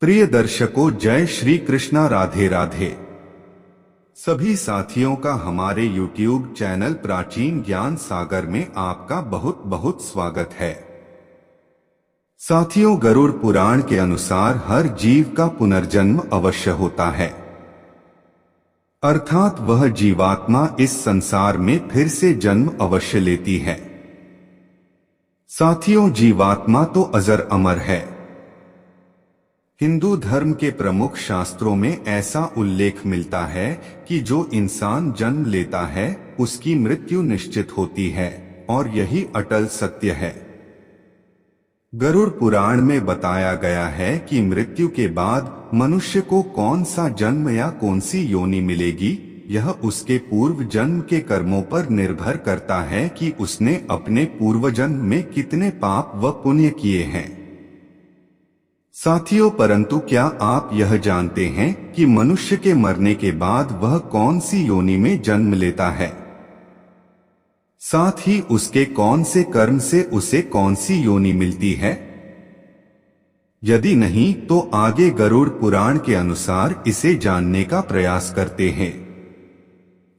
प्रिय दर्शकों, जय श्री कृष्णा, राधे राधे। सभी साथियों का हमारे YouTube चैनल प्राचीन ज्ञान सागर में आपका बहुत बहुत स्वागत है। साथियों, गरुड़ पुराण के अनुसार हर जीव का पुनर्जन्म अवश्य होता है, अर्थात वह जीवात्मा इस संसार में फिर से जन्म अवश्य लेती है। साथियों, जीवात्मा तो अजर अमर है। हिंदू धर्म के प्रमुख शास्त्रों में ऐसा उल्लेख मिलता है कि जो इंसान जन्म लेता है उसकी मृत्यु निश्चित होती है, और यही अटल सत्य है। गरुड़ पुराण में बताया गया है कि मृत्यु के बाद मनुष्य को कौन सा जन्म या कौन सी योनि मिलेगी, यह उसके पूर्व जन्म के कर्मों पर निर्भर करता है कि उसने अपने पूर्व जन्म में कितने पाप व पुण्य किए हैं। साथियों, परंतु क्या आप यह जानते हैं कि मनुष्य के मरने के बाद वह कौन सी योनि में जन्म लेता है, साथ ही उसके कौन से कर्म से उसे कौन सी योनि मिलती है? यदि नहीं तो आगे गरुड़ पुराण के अनुसार इसे जानने का प्रयास करते हैं।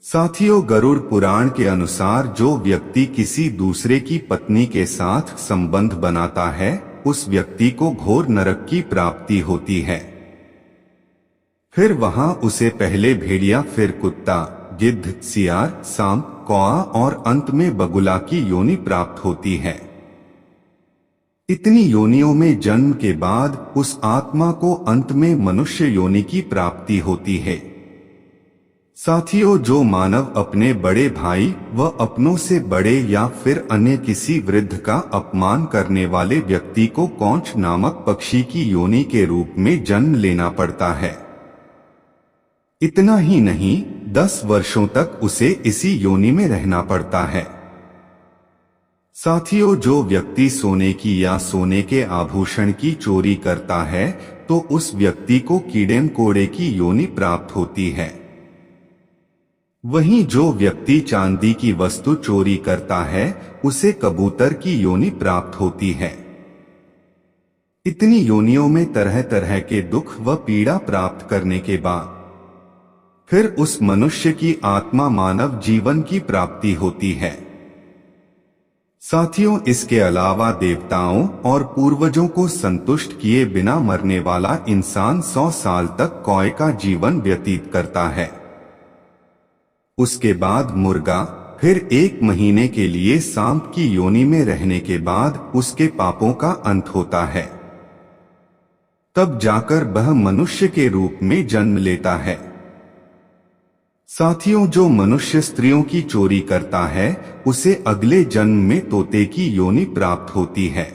साथियों, गरुड़ पुराण के अनुसार जो व्यक्ति किसी दूसरे की पत्नी के साथ संबंध बनाता है उस व्यक्ति को घोर नरक की प्राप्ति होती है। फिर वहां उसे पहले भेड़िया, फिर कुत्ता, गिद्ध, सियार, सांप, कौआ और अंत में बगुला की योनि प्राप्त होती है। इतनी योनियों में जन्म के बाद उस आत्मा को अंत में मनुष्य योनि की प्राप्ति होती है। साथियों, जो मानव अपने बड़े भाई व अपनों से बड़े या फिर अन्य किसी वृद्ध का अपमान करने वाले व्यक्ति को कौंच नामक पक्षी की योनि के रूप में जन्म लेना पड़ता है। इतना ही नहीं, 10 वर्षों तक उसे इसी योनि में रहना पड़ता है। साथियों, जो व्यक्ति सोने की या सोने के आभूषण की चोरी करता है तो उस व्यक्ति को कीड़े मकोड़े की योनि प्राप्त होती है। वहीं जो व्यक्ति चांदी की वस्तु चोरी करता है उसे कबूतर की योनि प्राप्त होती है। इतनी योनियों में तरह तरह के दुख व पीड़ा प्राप्त करने के बाद फिर उस मनुष्य की आत्मा मानव जीवन की प्राप्ति होती है। साथियों, इसके अलावा देवताओं और पूर्वजों को संतुष्ट किए बिना मरने वाला इंसान 100 साल तक कौए का जीवन व्यतीत करता है। उसके बाद मुर्गा, फिर 1 महीने के लिए सांप की योनि में रहने के बाद उसके पापों का अंत होता है। तब जाकर वह मनुष्य के रूप में जन्म लेता है। साथियों, जो मनुष्य स्त्रियों की चोरी करता है उसे अगले जन्म में तोते की योनि प्राप्त होती है।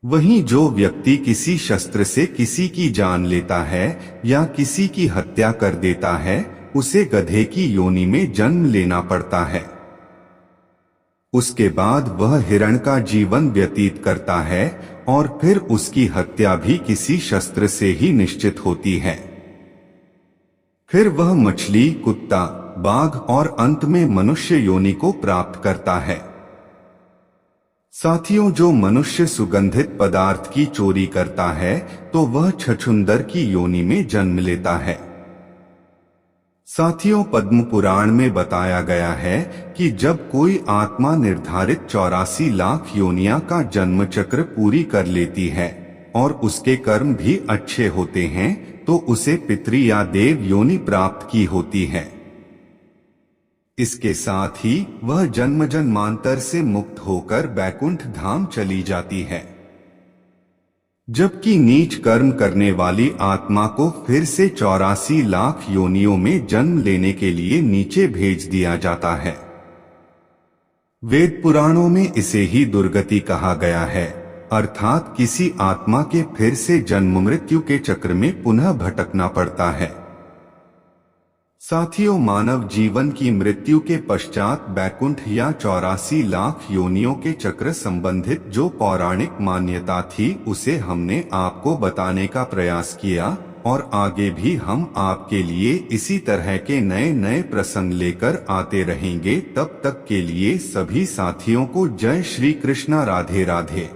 वहीं जो व्यक्ति किसी शस्त्र से किसी की जान लेता है या किसी की हत्या कर देता है उसे गधे की योनि में जन्म लेना पड़ता है। उसके बाद वह हिरण का जीवन व्यतीत करता है और फिर उसकी हत्या भी किसी शस्त्र से ही निश्चित होती है। फिर वह मछली, कुत्ता, बाघ और अंत में मनुष्य योनि को प्राप्त करता है। साथियों, जो मनुष्य सुगंधित पदार्थ की चोरी करता है तो वह छछूंदर की योनि में जन्म लेता है। साथियों, पद्म पुराण में बताया गया है कि जब कोई आत्मा निर्धारित 84 लाख योनियां का जन्म चक्र पूरी कर लेती है और उसके कर्म भी अच्छे होते हैं तो उसे पितृ या देव योनि प्राप्त की होती है। इसके साथ ही वह जन्म जन्मांतर से मुक्त होकर बैकुंठ धाम चली जाती है। जबकि नीच कर्म करने वाली आत्मा को फिर से 84 लाख योनियों में जन्म लेने के लिए नीचे भेज दिया जाता है। वेद पुराणों में इसे ही दुर्गति कहा गया है, अर्थात किसी आत्मा के फिर से जन्म मृत्यु के चक्र में पुनः भटकना पड़ता है। साथियों, मानव जीवन की मृत्यु के पश्चात बैकुंठ या 84 लाख योनियों के चक्र संबंधित जो पौराणिक मान्यता थी उसे हमने आपको बताने का प्रयास किया और आगे भी हम आपके लिए इसी तरह के नए नए प्रसंग लेकर आते रहेंगे। तब तक के लिए सभी साथियों को जय श्री कृष्णा, राधे राधे।